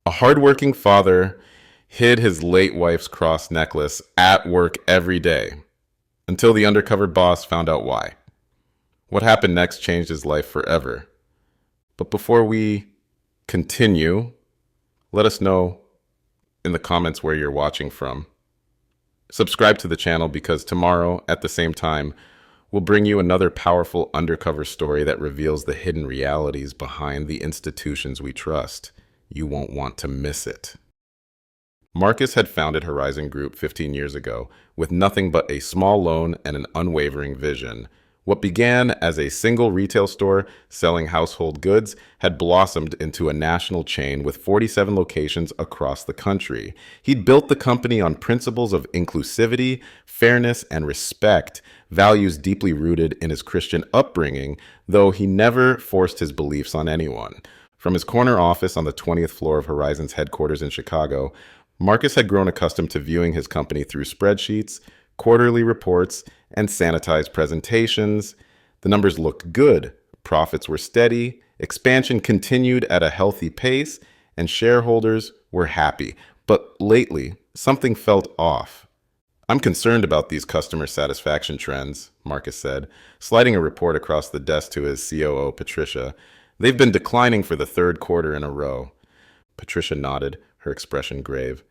A hardworking father hid his late wife's cross necklace at work every day until the undercover boss found out why. What happened next changed his life forever. But before we continue, let us know in the comments where you're watching from. Subscribe to the channel because tomorrow at the same time, we'll bring you another powerful undercover story that reveals the hidden realities behind the institutions we trust. You won't want to miss it. Marcus had founded Horizon Group 15 years ago with nothing but a small loan and an unwavering vision. What began as a single retail store selling household goods had blossomed into a national chain with 47 locations across the country. He'd built the company on principles of inclusivity, fairness, and respect, values deeply rooted in his Christian upbringing, though he never forced his beliefs on anyone. From his corner office on the 20th floor of Horizon's headquarters in Chicago, Marcus had grown accustomed to viewing his company through spreadsheets, quarterly reports, and sanitized presentations. The numbers looked good, profits were steady, expansion continued at a healthy pace, and shareholders were happy. But lately, something felt off. "I'm concerned about these customer satisfaction trends," Marcus said, sliding a report across the desk to his COO, Patricia. "They've been declining for the third quarter in a row." Patricia nodded, her expression grave.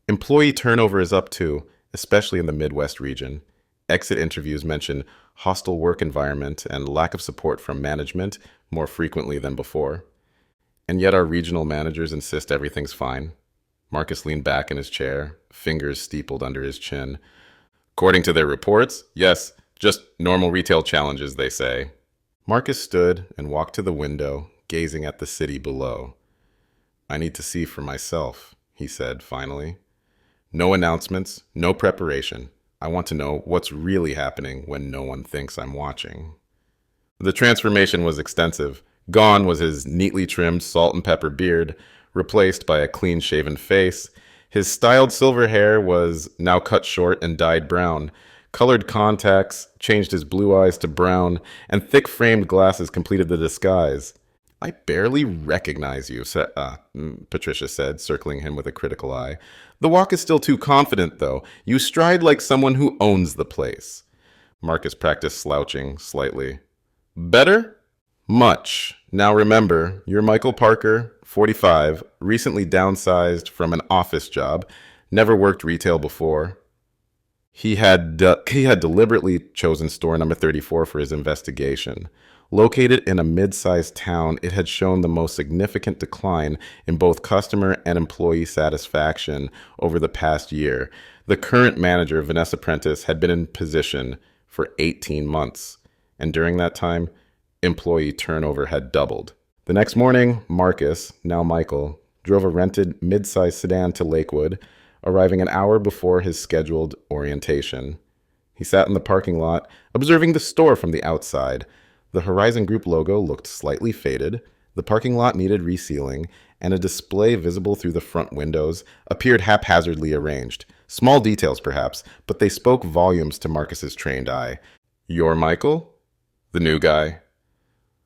"Employee turnover is up too, especially in the Midwest region. Exit interviews mention hostile work environment and lack of support from management more frequently than before. And yet our regional managers insist everything's fine." Marcus leaned back in his chair, fingers steepled under his chin. "According to their reports, yes, just normal retail challenges, they say." Marcus stood and walked to the window, gazing at the city below. "I need to see for myself," he said finally. "No announcements, no preparation. I want to know what's really happening when no one thinks I'm watching." The transformation was extensive. Gone was his neatly trimmed salt and pepper beard, replaced by a clean-shaven face. His styled silver hair was now cut short and dyed brown. Colored contacts changed his blue eyes to brown, and thick-framed glasses completed the disguise. "I barely recognize you," Patricia said, circling him with a critical eye. "The walk is still too confident, though. You stride like someone who owns the place." Marcus practiced slouching slightly. "Better? Much. Now remember, you're Michael Parker, 45, recently downsized from an office job, never worked retail before." He had deliberately chosen store number 34 for his investigation. Located in a mid-sized town, it had shown the most significant decline in both customer and employee satisfaction over the past year. The current manager, Vanessa Prentice, had been in position for 18 months, and during that time, employee turnover had doubled. The next morning, Marcus, now Michael, drove a rented mid-sized sedan to Lakewood, arriving an hour before his scheduled orientation. He sat in the parking lot, observing the store from the outside. The Horizon Group logo looked slightly faded, the parking lot needed resealing, and a display visible through the front windows appeared haphazardly arranged. Small details, perhaps, but they spoke volumes to Marcus's trained eye. "You're Michael? The new guy?"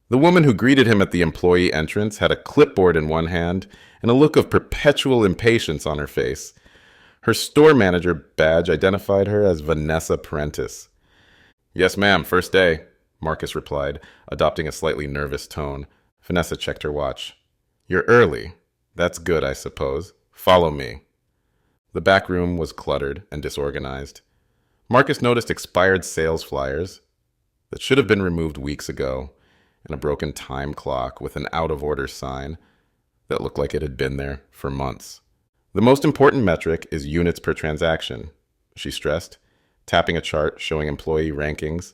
The woman who greeted him at the employee entrance had a clipboard in one hand and a look of perpetual impatience on her face. Her store manager badge identified her as Vanessa Prentice. "Yes, ma'am, first day," Marcus replied, adopting a slightly nervous tone. Vanessa checked her watch. "You're early. That's good, I suppose. Follow me." The back room was cluttered and disorganized. Marcus noticed expired sales flyers that should have been removed weeks ago, and a broken time clock with an out-of-order sign that looked like it had been there for months. "The most important metric is units per transaction," she stressed, tapping a chart showing employee rankings.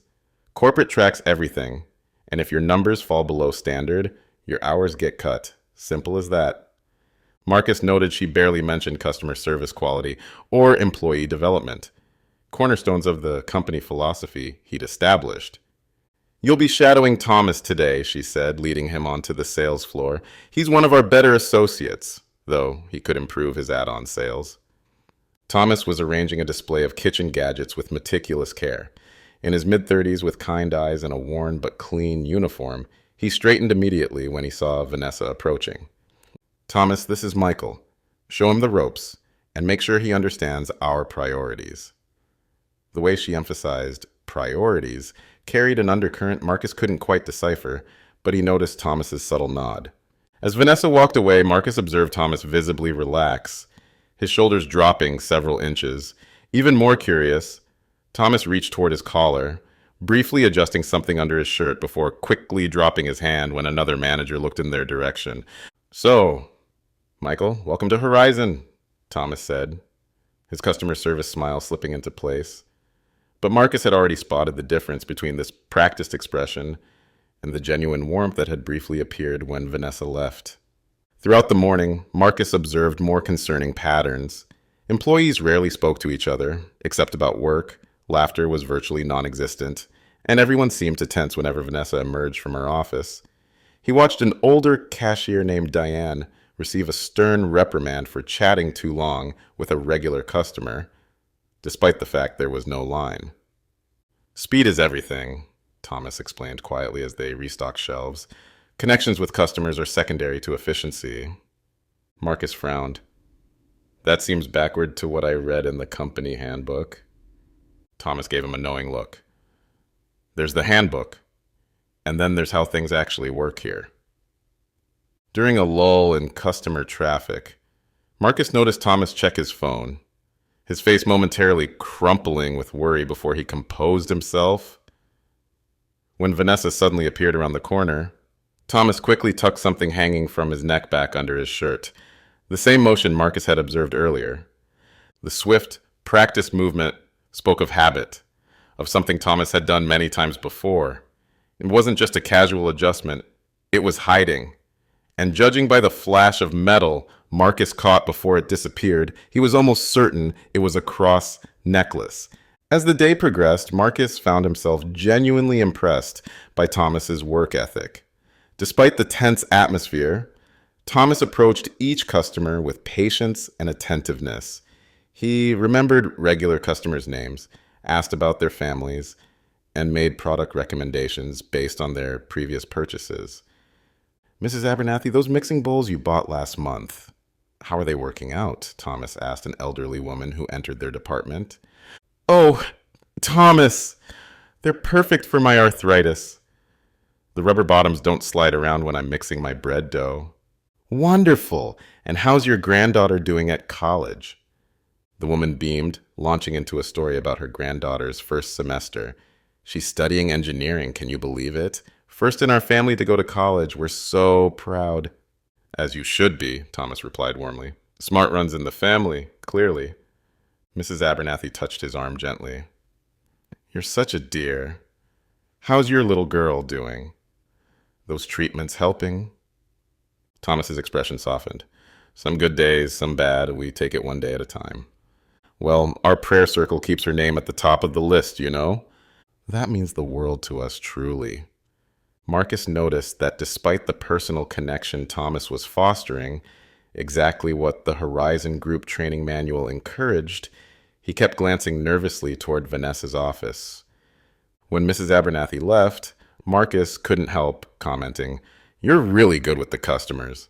"Corporate tracks everything, and if your numbers fall below standard, your hours get cut. Simple as that." Marcus noted she barely mentioned customer service quality or employee development, cornerstones of the company philosophy he'd established. "You'll be shadowing Thomas today," she said, leading him onto the sales floor. "He's one of our better associates, though he could improve his add-on sales." Thomas was arranging a display of kitchen gadgets with meticulous care. In his mid-30s with kind eyes and a worn but clean uniform, he straightened immediately when he saw Vanessa approaching. Thomas, this is Michael. Show him the ropes and make sure he understands our priorities. The way she emphasized priorities carried an undercurrent Marcus couldn't quite decipher, but he noticed Thomas's subtle nod. As Vanessa walked away, Marcus observed Thomas visibly relax, his shoulders dropping several inches. Even more curious, Thomas reached toward his collar, briefly adjusting something under his shirt before quickly dropping his hand when another manager looked in their direction. "So, Michael, welcome to Horizon," Thomas said, his customer service smile slipping into place. But Marcus had already spotted the difference between this practiced expression and the genuine warmth that had briefly appeared when Vanessa left. Throughout the morning, Marcus observed more concerning patterns. Employees rarely spoke to each other, except about work. Laughter was virtually non-existent, and everyone seemed to tense whenever Vanessa emerged from her office. He watched an older cashier named Diane receive a stern reprimand for chatting too long with a regular customer, despite the fact there was no line. "Speed is everything," Thomas explained quietly as they restocked shelves. "Connections with customers are secondary to efficiency." Marcus frowned. "That seems backward to what I read in the company handbook." Thomas gave him a knowing look. "There's the handbook, and then there's how things actually work here." During a lull in customer traffic, Marcus noticed Thomas check his phone, his face momentarily crumpling with worry before he composed himself. When Vanessa suddenly appeared around the corner, Thomas quickly tucked something hanging from his neck back under his shirt, the same motion Marcus had observed earlier. The swift, practiced movement spoke of habit, of something Thomas had done many times before. It wasn't just a casual adjustment, it was hiding. And judging by the flash of metal Marcus caught before it disappeared, he was almost certain it was a cross necklace. As the day progressed, Marcus found himself genuinely impressed by Thomas's work ethic. Despite the tense atmosphere, Thomas approached each customer with patience and attentiveness. He remembered regular customers' names, asked about their families, and made product recommendations based on their previous purchases. "Mrs. Abernathy, those mixing bowls you bought last month, how are they working out?" Thomas asked an elderly woman who entered their department. "Oh, Thomas, they're perfect for my arthritis. The rubber bottoms don't slide around when I'm mixing my bread dough." "Wonderful! And how's your granddaughter doing at college?" The woman beamed, launching into a story about her granddaughter's first semester. "She's studying engineering, can you believe it? First in our family to go to college. We're so proud." "As you should be," Thomas replied warmly. "Smart runs in the family, clearly." Mrs. Abernathy touched his arm gently. "You're such a dear. How's your little girl doing? Those treatments helping?" Thomas's expression softened. "Some good days, some bad. We take it one day at a time." "Well, our prayer circle keeps her name at the top of the list, you know? That means the world to us, truly." Marcus noticed that despite the personal connection Thomas was fostering, exactly what the Horizon Group training manual encouraged, he kept glancing nervously toward Vanessa's office. When Mrs. Abernathy left, Marcus couldn't help commenting, "You're really good with the customers."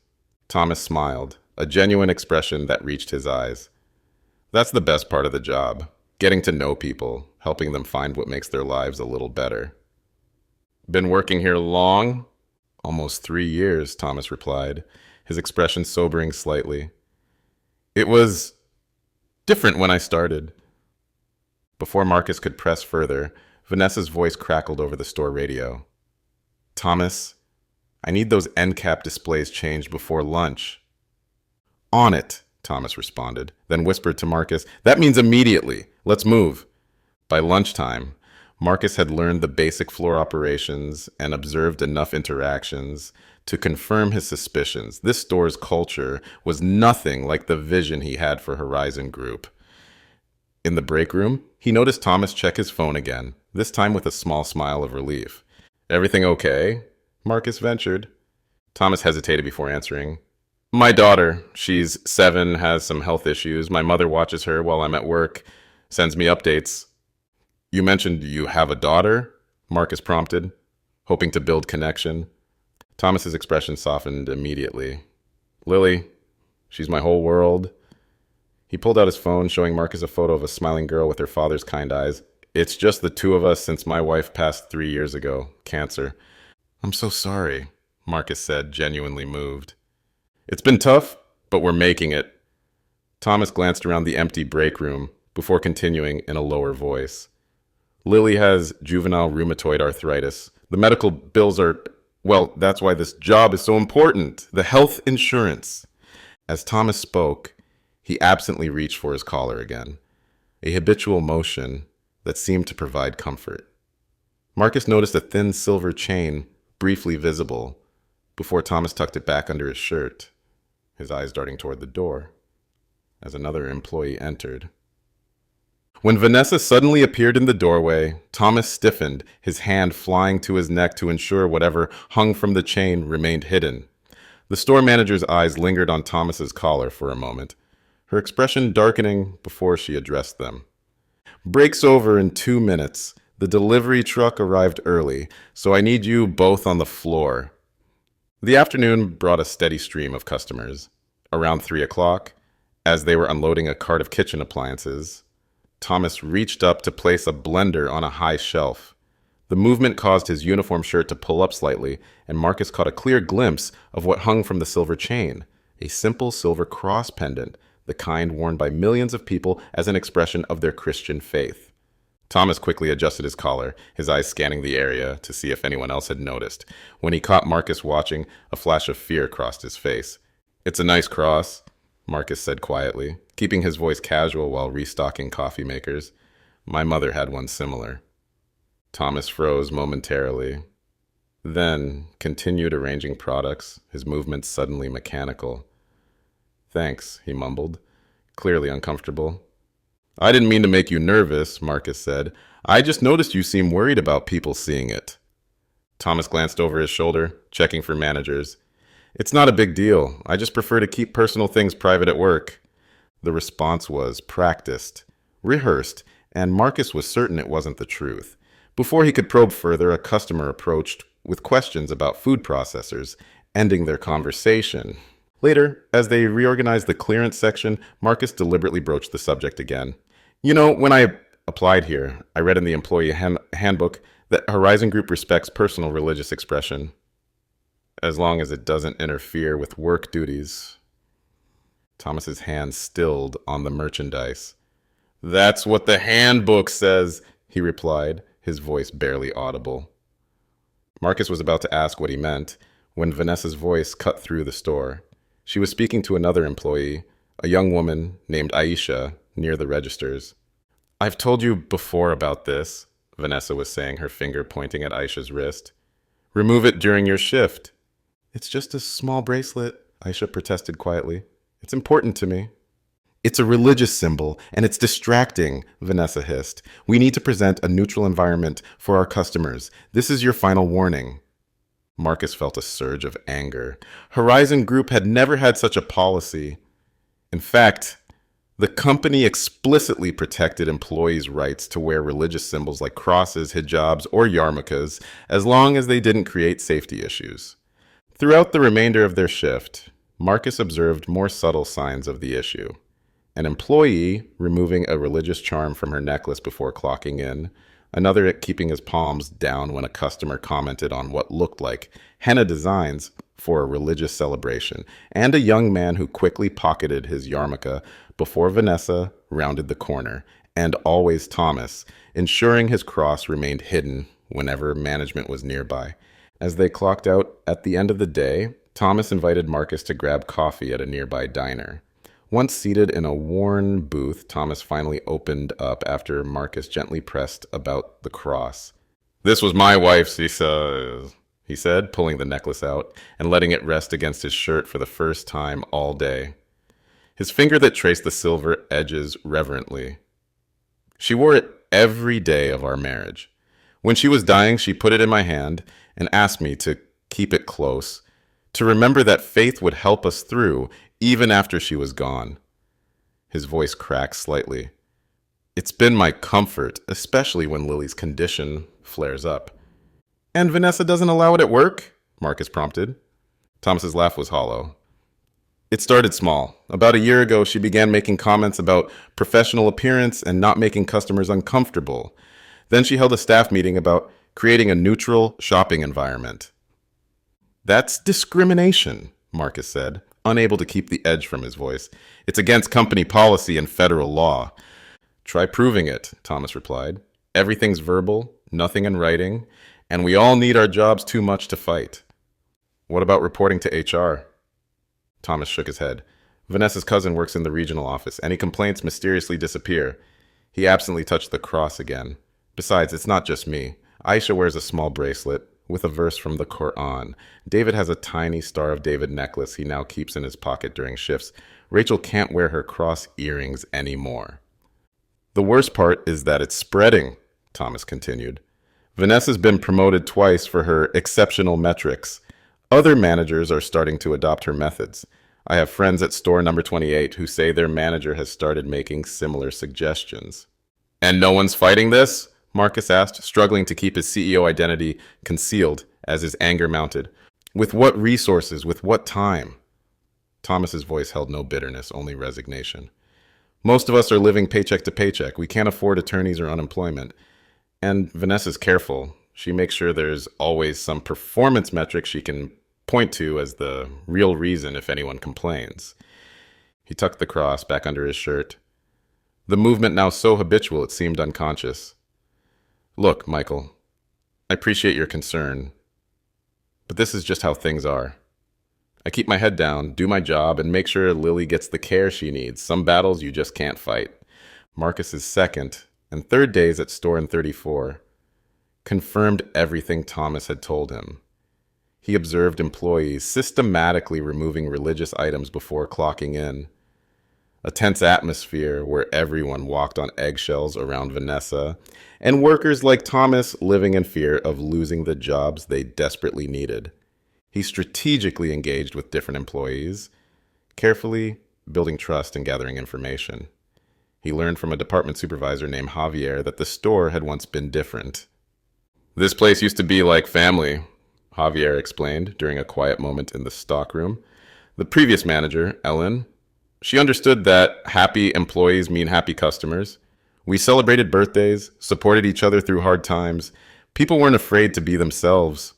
Thomas smiled, a genuine expression that reached his eyes. "That's the best part of the job, getting to know people, helping them find what makes their lives a little better." "Been working here long?" "Almost 3 years," Thomas replied, his expression sobering slightly. "It was different when I started." Before Marcus could press further, Vanessa's voice crackled over the store radio. "Thomas, I need those end cap displays changed before lunch." "On it," Thomas responded, then whispered to Marcus, "That means immediately. Let's move." By lunchtime, Marcus had learned the basic floor operations and observed enough interactions to confirm his suspicions. This store's culture was nothing like the vision he had for Horizon Group. In the break room, he noticed Thomas check his phone again, this time with a small smile of relief. "Everything okay?" Marcus ventured. Thomas hesitated before answering. "My daughter, she's 7, has some health issues. My mother watches her while I'm at work, sends me updates." "You mentioned you have a daughter?" Marcus prompted, hoping to build connection. Thomas's expression softened immediately. "Lily, She's my whole world. He pulled out his phone, showing Marcus a photo of a smiling girl with her father's kind eyes. It's just the two of us since my wife passed 3 years ago. Cancer. I'm so sorry, Marcus said, genuinely moved. It's been tough, but we're making it. Thomas glanced around the empty break room before continuing in a lower voice. Lily has juvenile rheumatoid arthritis. The medical bills are, well, that's why this job is so important. The health insurance. As Thomas spoke, he absently reached for his collar again, a habitual motion that seemed to provide comfort. Marcus noticed a thin silver chain briefly visible before Thomas tucked it back under his shirt, his eyes darting toward the door as another employee entered. When Vanessa suddenly appeared in the doorway, Thomas stiffened, his hand flying to his neck to ensure whatever hung from the chain remained hidden. The store manager's eyes lingered on Thomas's collar for a moment, her expression darkening before she addressed them. Break's over in 2 minutes. The delivery truck arrived early, so I need you both on the floor. The afternoon brought a steady stream of customers. Around 3 o'clock, as they were unloading a cart of kitchen appliances, Thomas reached up to place a blender on a high shelf. The movement caused his uniform shirt to pull up slightly, and Marcus caught a clear glimpse of what hung from the silver chain, a simple silver cross pendant, the kind worn by millions of people as an expression of their Christian faith. Thomas quickly adjusted his collar, his eyes scanning the area to see if anyone else had noticed. When he caught Marcus watching, a flash of fear crossed his face. It's a nice cross, Marcus said quietly, keeping his voice casual while restocking coffee makers. My mother had one similar. Thomas froze momentarily, then continued arranging products, his movements suddenly mechanical. Thanks, he mumbled, clearly uncomfortable. I didn't mean to make you nervous, Marcus said. I just noticed you seem worried about people seeing it. Thomas glanced over his shoulder, checking for managers. It's not a big deal. I just prefer to keep personal things private at work. The response was practiced, rehearsed, and Marcus was certain it wasn't the truth. Before he could probe further, a customer approached with questions about food processors, ending their conversation. Later, as they reorganized the clearance section, Marcus deliberately broached the subject again. You know, when I applied here, I read in the employee handbook that Horizon Group respects personal religious expression, as long as it doesn't interfere with work duties. Thomas's hand stilled on the merchandise. That's what the handbook says, he replied, his voice barely audible. Marcus was about to ask what he meant when Vanessa's voice cut through the store. She was speaking to another employee, a young woman named Aisha, near the registers. I've told you before about this, Vanessa was saying, her finger pointing at Aisha's wrist. Remove it during your shift. It's just a small bracelet, Aisha protested quietly. It's important to me. It's a religious symbol, and it's distracting, Vanessa hissed. We need to present a neutral environment for our customers. This is your final warning. Marcus felt a surge of anger. Horizon Group had never had such a policy. In fact, the company explicitly protected employees' rights to wear religious symbols like crosses, hijabs, or yarmulkes, as long as they didn't create safety issues. Throughout the remainder of their shift, Marcus observed more subtle signs of the issue. An employee removing a religious charm from her necklace before clocking in, another keeping his palms down when a customer commented on what looked like henna designs for a religious celebration, and a young man who quickly pocketed his yarmulke before Vanessa rounded the corner, and always Thomas, ensuring his cross remained hidden whenever management was nearby. As they clocked out at the end of the day, Thomas invited Marcus to grab coffee at a nearby diner. Once seated in a worn booth, Thomas finally opened up after Marcus gently pressed about the cross. This was my wife's, he said, pulling the necklace out and letting it rest against his shirt for the first time all day. His finger that traced the silver edges reverently. She wore it every day of our marriage. When she was dying, she put it in my hand and asked me to keep it close, to remember that faith would help us through even after she was gone. His voice cracked slightly. It's been my comfort, especially when Lily's condition flares up. And Vanessa doesn't allow it at work? Marcus prompted. Thomas's laugh was hollow. It started small. About a year ago, she began making comments about professional appearance and not making customers uncomfortable. Then she held a staff meeting about creating a neutral shopping environment. That's discrimination, Marcus said, unable to keep the edge from his voice. It's against company policy and federal law. Try proving it, Thomas replied. Everything's verbal, nothing in writing, and we all need our jobs too much to fight. What about reporting to HR? Thomas shook his head. Vanessa's cousin works in the regional office. Any complaints mysteriously disappear. He absently touched the cross again. Besides, it's not just me. Aisha wears a small bracelet with a verse from the Quran. David has a tiny Star of David necklace he now keeps in his pocket during shifts. Rachel can't wear her cross earrings anymore. The worst part is that it's spreading, Thomas continued. Vanessa's been promoted twice for her exceptional metrics. Other managers are starting to adopt her methods. I have friends at store number 28 who say their manager has started making similar suggestions. And no one's fighting this? Marcus asked, struggling to keep his CEO identity concealed as his anger mounted. With what resources? With what time? Thomas's voice held no bitterness, only resignation. Most of us are living paycheck to paycheck. We can't afford attorneys or unemployment. And Vanessa's careful. She makes sure there's always some performance metric she can point to as the real reason if anyone complains. He tucked the cross back under his shirt. The movement now so habitual it seemed unconscious. Look, Michael, I appreciate your concern, but this is just how things are. I keep my head down, do my job, and make sure Lily gets the care she needs. Some battles you just can't fight. Marcus's second and third days at store in 34 confirmed everything Thomas had told him. He observed employees systematically removing religious items before clocking in. A tense atmosphere where everyone walked on eggshells around Vanessa, and workers like Thomas living in fear of losing the jobs they desperately needed. He strategically engaged with different employees, carefully building trust and gathering information. He learned from a department supervisor named Javier that the store had once been different. This place used to be like family, Javier explained during a quiet moment in the stockroom. The previous manager, Ellen, she understood that happy employees mean happy customers. We celebrated birthdays, supported each other through hard times. People weren't afraid to be themselves.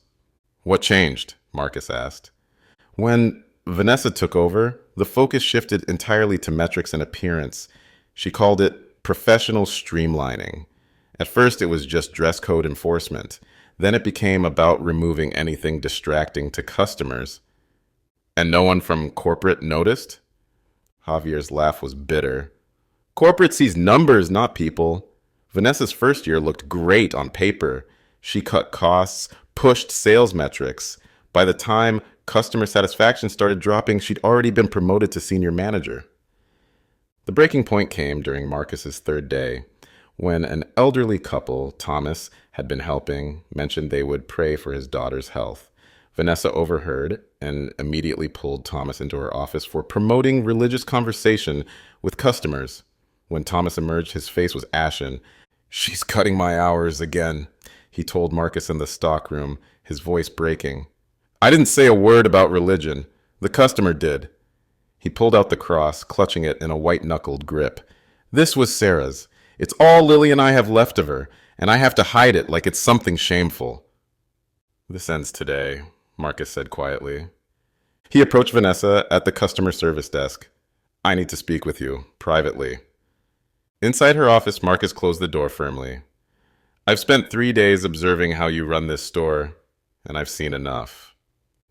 What changed? Marcus asked. When Vanessa took over, the focus shifted entirely to metrics and appearance. She called it professional streamlining. At first, it was just dress code enforcement. Then it became about removing anything distracting to customers. And no one from corporate noticed? Javier's laugh was bitter. Corporate sees numbers, not people. Vanessa's first year looked great on paper. She cut costs, pushed sales metrics. By the time customer satisfaction started dropping, she'd already been promoted to senior manager. The breaking point came during Marcus's third day, when an elderly couple, Thomas, had been helping, mentioned they would pray for his daughter's health. Vanessa overheard and immediately pulled Thomas into her office for promoting religious conversation with customers. When Thomas emerged, his face was ashen. She's cutting my hours again, he told Marcus in the stockroom, his voice breaking. I didn't say a word about religion. The customer did. He pulled out the cross, clutching it in a white-knuckled grip. This was Sarah's. It's all Lily and I have left of her, and I have to hide it like it's something shameful. This ends today, Marcus said quietly. He approached Vanessa at the customer service desk. I need to speak with you, privately. Inside her office, Marcus closed the door firmly. I've spent 3 days observing how you run this store, and I've seen enough.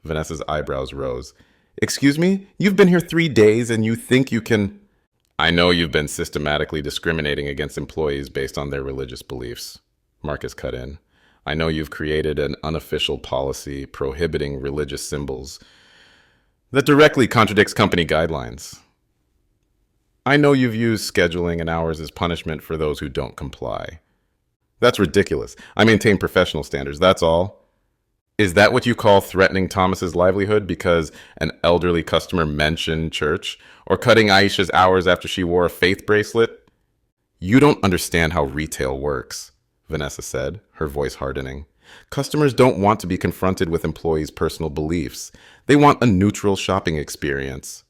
Vanessa's eyebrows rose. Excuse me? You've been here 3 days and you think you can... I know you've been systematically discriminating against employees based on their religious beliefs, Marcus cut in. I know you've created an unofficial policy prohibiting religious symbols that directly contradicts company guidelines. I know you've used scheduling and hours as punishment for those who don't comply. That's ridiculous. I maintain professional standards, that's all. Is that what you call threatening Thomas's livelihood because an elderly customer mentioned church? Or cutting Aisha's hours after she wore a faith bracelet? You don't understand how retail works, Vanessa said, her voice hardening. Customers don't want to be confronted with employees' personal beliefs. They want a neutral shopping experience.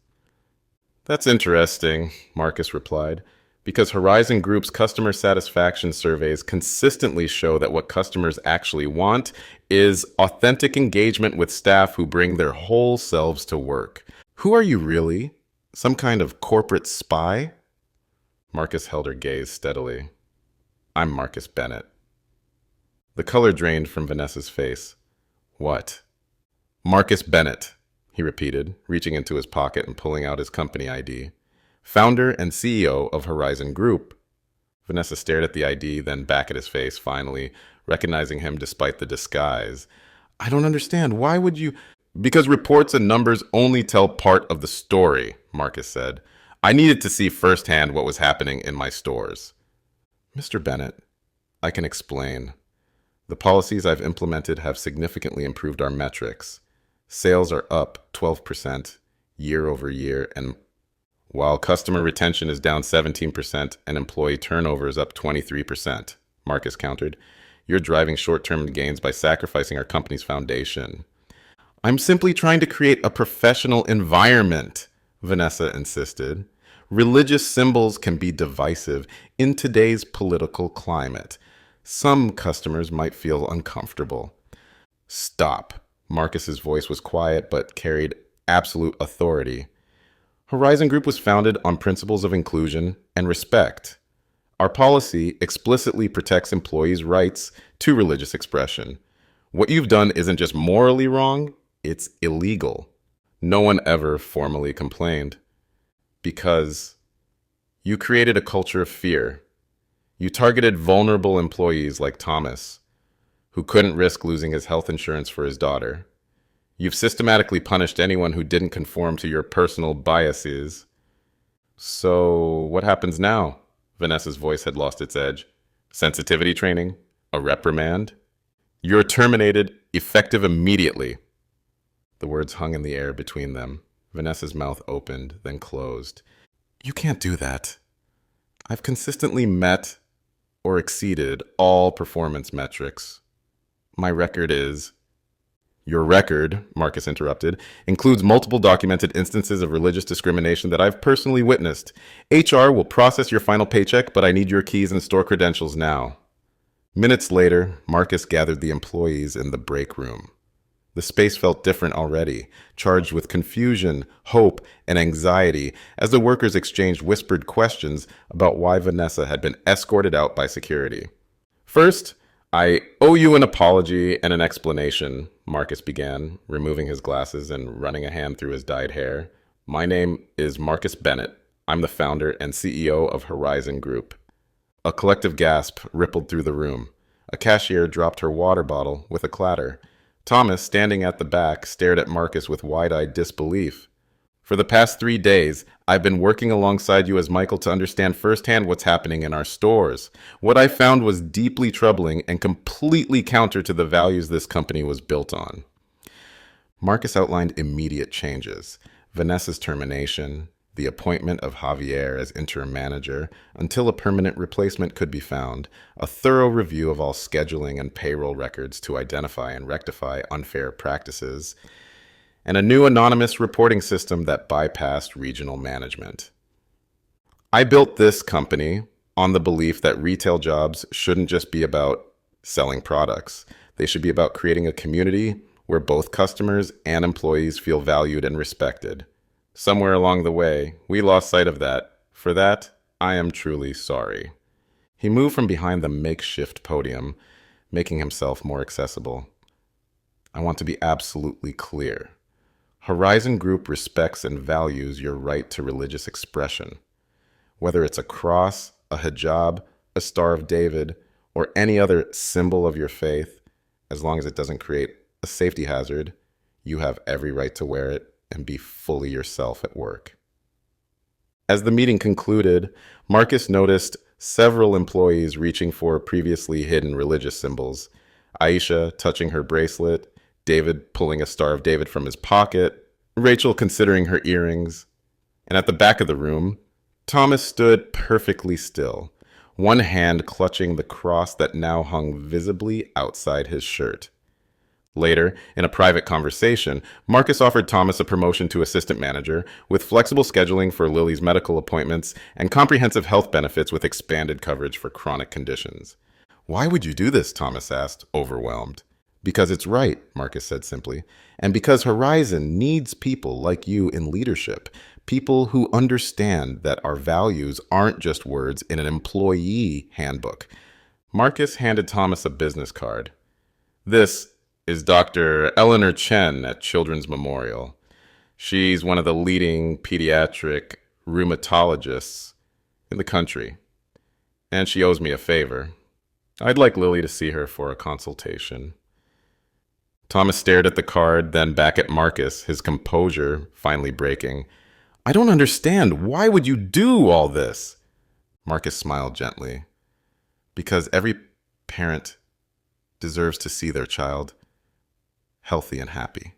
That's interesting, Marcus replied, because Horizon Group's customer satisfaction surveys consistently show that what customers actually want is authentic engagement with staff who bring their whole selves to work. Who are you really? Some kind of corporate spy? Marcus held her gaze steadily. I'm Marcus Bennett. The color drained from Vanessa's face. What? Marcus Bennett, he repeated, reaching into his pocket and pulling out his company ID. Founder and CEO of Horizon Group. Vanessa stared at the ID, then back at his face, finally, recognizing him despite the disguise. I don't understand. Why would you... Because reports and numbers only tell part of the story, Marcus said. I needed to see firsthand what was happening in my stores. Mr. Bennett, I can explain. The policies I've implemented have significantly improved our metrics. Sales are up 12% year over year, and while customer retention is down 17% and employee turnover is up 23%, Marcus countered. You're driving short-term gains by sacrificing our company's foundation. I'm simply trying to create a professional environment, Vanessa insisted. Religious symbols can be divisive in today's political climate. Some customers might feel uncomfortable. Stop. Marcus's voice was quiet but carried absolute authority. Horizon Group was founded on principles of inclusion and respect. Our policy explicitly protects employees' rights to religious expression. What you've done isn't just morally wrong, it's illegal. No one ever formally complained. Because you created a culture of fear. You targeted vulnerable employees like Thomas, who couldn't risk losing his health insurance for his daughter. You've systematically punished anyone who didn't conform to your personal biases. So what happens now? Vanessa's voice had lost its edge. Sensitivity training? A reprimand? You're terminated, effective immediately. The words hung in the air between them. Vanessa's mouth opened, then closed. You can't do that. I've consistently met or exceeded all performance metrics. My record is... Your record, Marcus interrupted, includes multiple documented instances of religious discrimination that I've personally witnessed. HR will process your final paycheck, but I need your keys and store credentials now. Minutes later, Marcus gathered the employees in the break room. The space felt different already, charged with confusion, hope, and anxiety as the workers exchanged whispered questions about why Vanessa had been escorted out by security. First, I owe you an apology and an explanation, Marcus began, removing his glasses and running a hand through his dyed hair. My name is Marcus Bennett. I'm the founder and CEO of Horizon Group. A collective gasp rippled through the room. A cashier dropped her water bottle with a clatter. Thomas, standing at the back, stared at Marcus with wide-eyed disbelief. For the past 3 days, I've been working alongside you as Michael to understand firsthand what's happening in our stores. What I found was deeply troubling and completely counter to the values this company was built on. Marcus outlined immediate changes. Vanessa's termination, the appointment of Javier as interim manager until a permanent replacement could be found, a thorough review of all scheduling and payroll records to identify and rectify unfair practices, and a new anonymous reporting system that bypassed regional management. I built this company on the belief that retail jobs shouldn't just be about selling products. They should be about creating a community where both customers and employees feel valued and respected. Somewhere along the way, we lost sight of that. For that, I am truly sorry. He moved from behind the makeshift podium, making himself more accessible. I want to be absolutely clear. Horizon Group respects and values your right to religious expression. Whether it's a cross, a hijab, a Star of David, or any other symbol of your faith, as long as it doesn't create a safety hazard, you have every right to wear it and be fully yourself at work. As the meeting concluded, Marcus noticed several employees reaching for previously hidden religious symbols. Aisha touching her bracelet, David pulling a Star of David from his pocket, Rachel considering her earrings. And at the back of the room, Thomas stood perfectly still, one hand clutching the cross that now hung visibly outside his shirt. Later, in a private conversation, Marcus offered Thomas a promotion to assistant manager with flexible scheduling for Lily's medical appointments and comprehensive health benefits with expanded coverage for chronic conditions. Why would you do this? Thomas asked, overwhelmed. Because it's right, Marcus said simply, and because Horizon needs people like you in leadership, people who understand that our values aren't just words in an employee handbook. Marcus handed Thomas a business card. This is Dr. Eleanor Chen at Children's Memorial. She's one of the leading pediatric rheumatologists in the country, and she owes me a favor. I'd like Lily to see her for a consultation. Thomas stared at the card, then back at Marcus, his composure finally breaking. I don't understand. Why would you do all this? Marcus smiled gently. Because every parent deserves to see their child healthy and happy.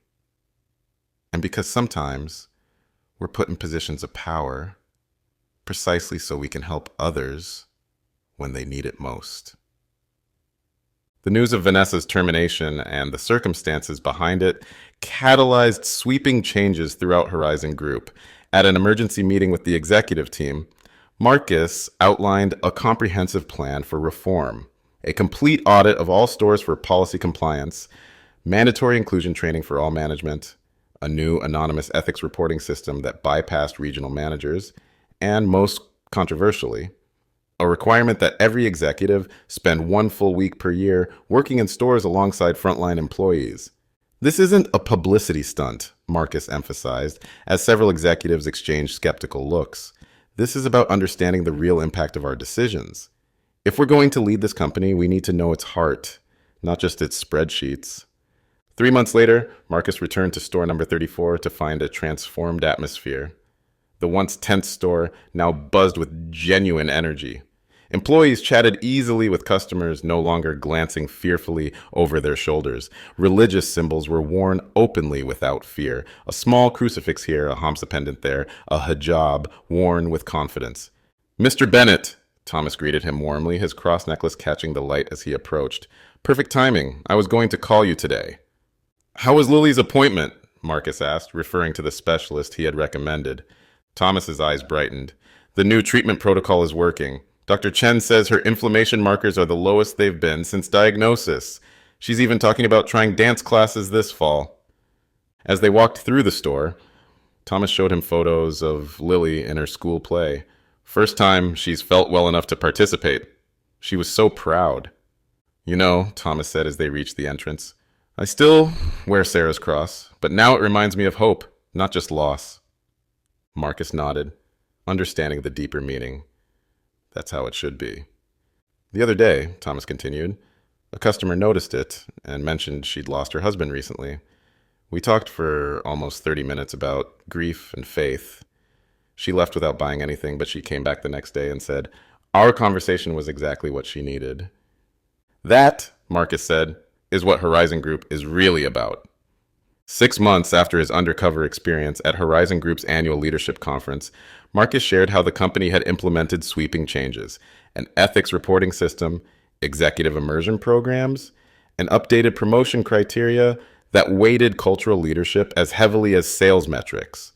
And because sometimes we're put in positions of power precisely so we can help others when they need it most. The news of Vanessa's termination and the circumstances behind it catalyzed sweeping changes throughout Horizon Group. At an emergency meeting with the executive team, Marcus outlined a comprehensive plan for reform, a complete audit of all stores for policy compliance, mandatory inclusion training for all management, a new anonymous ethics reporting system that bypassed regional managers, and most controversially, a requirement that every executive spend 1 full week per year working in stores alongside frontline employees. This isn't a publicity stunt, Marcus emphasized, as several executives exchanged skeptical looks. This is about understanding the real impact of our decisions. If we're going to lead this company, we need to know its heart, not just its spreadsheets. 3 months later, Marcus returned to store number 34 to find a transformed atmosphere. The once tense store now buzzed with genuine energy. Employees chatted easily with customers, no longer glancing fearfully over their shoulders. Religious symbols were worn openly without fear. A small crucifix here, a Hamsa pendant there, a hijab worn with confidence. Mr. Bennett, Thomas greeted him warmly, his cross necklace catching the light as he approached. Perfect timing. I was going to call you today. How was Lily's appointment? Marcus asked, referring to the specialist he had recommended. Thomas's eyes brightened. The new treatment protocol is working. Dr. Chen says her inflammation markers are the lowest they've been since diagnosis. She's even talking about trying dance classes this fall. As they walked through the store, Thomas showed him photos of Lily in her school play. First time she's felt well enough to participate. She was so proud. You know, Thomas said as they reached the entrance, I still wear Sarah's cross, but now it reminds me of hope, not just loss. Marcus nodded, understanding the deeper meaning. That's how it should be. The other day, Thomas continued, a customer noticed it and mentioned she'd lost her husband recently. We talked for almost 30 minutes about grief and faith. She left without buying anything, but she came back the next day and said, our conversation was exactly what she needed. That, Marcus said, is what Horizon Group is really about. 6 months after his undercover experience at Horizon Group's annual leadership conference, Marcus shared how the company had implemented sweeping changes, an ethics reporting system, executive immersion programs, and updated promotion criteria that weighted cultural leadership as heavily as sales metrics.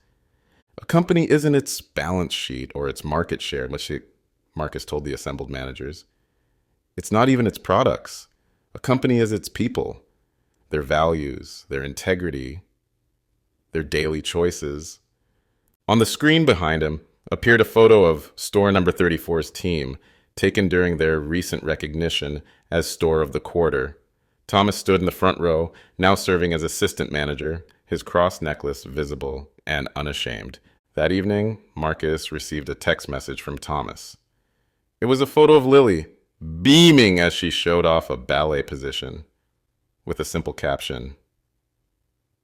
A company isn't its balance sheet or its market share, Marcus told the assembled managers. It's not even its products. A company is its people, their values, their integrity, their daily choices. On the screen behind him appeared a photo of store number 34's team, taken during their recent recognition as Store of the Quarter. Thomas stood in the front row, now serving as assistant manager, his cross necklace visible and unashamed. That evening, Marcus received a text message from Thomas. It was a photo of Lily, beaming as she showed off a ballet position, with a simple caption,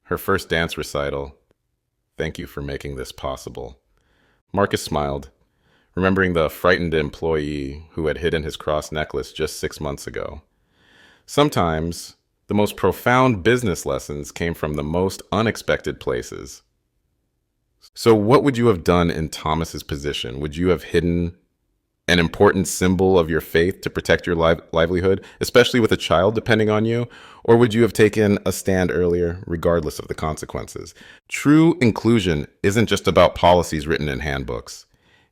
her first dance recital, thank you for making this possible. Marcus smiled, remembering the frightened employee who had hidden his cross necklace just 6 months ago. Sometimes, the most profound business lessons came from the most unexpected places. So what would you have done in Thomas's position? Would you have hidden an important symbol of your faith to protect your livelihood, especially with a child depending on you? Or would you have taken a stand earlier, regardless of the consequences? True inclusion isn't just about policies written in handbooks.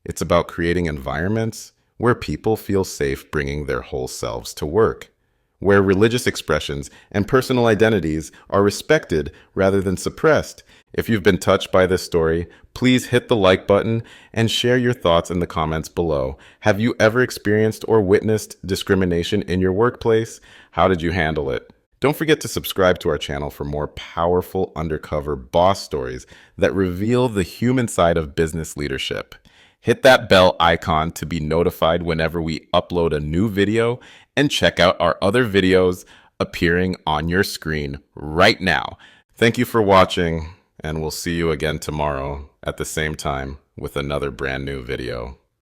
It's about creating environments where people feel safe bringing their whole selves to work, where religious expressions and personal identities are respected rather than suppressed. If you've been touched by this story, please hit the like button and share your thoughts in the comments below. Have you ever experienced or witnessed discrimination in your workplace? How did you handle it? Don't forget to subscribe to our channel for more powerful undercover boss stories that reveal the human side of business leadership. Hit that bell icon to be notified whenever we upload a new video, and check out our other videos appearing on your screen right now. Thank you for watching, and we'll see you again tomorrow at the same time with another brand new video.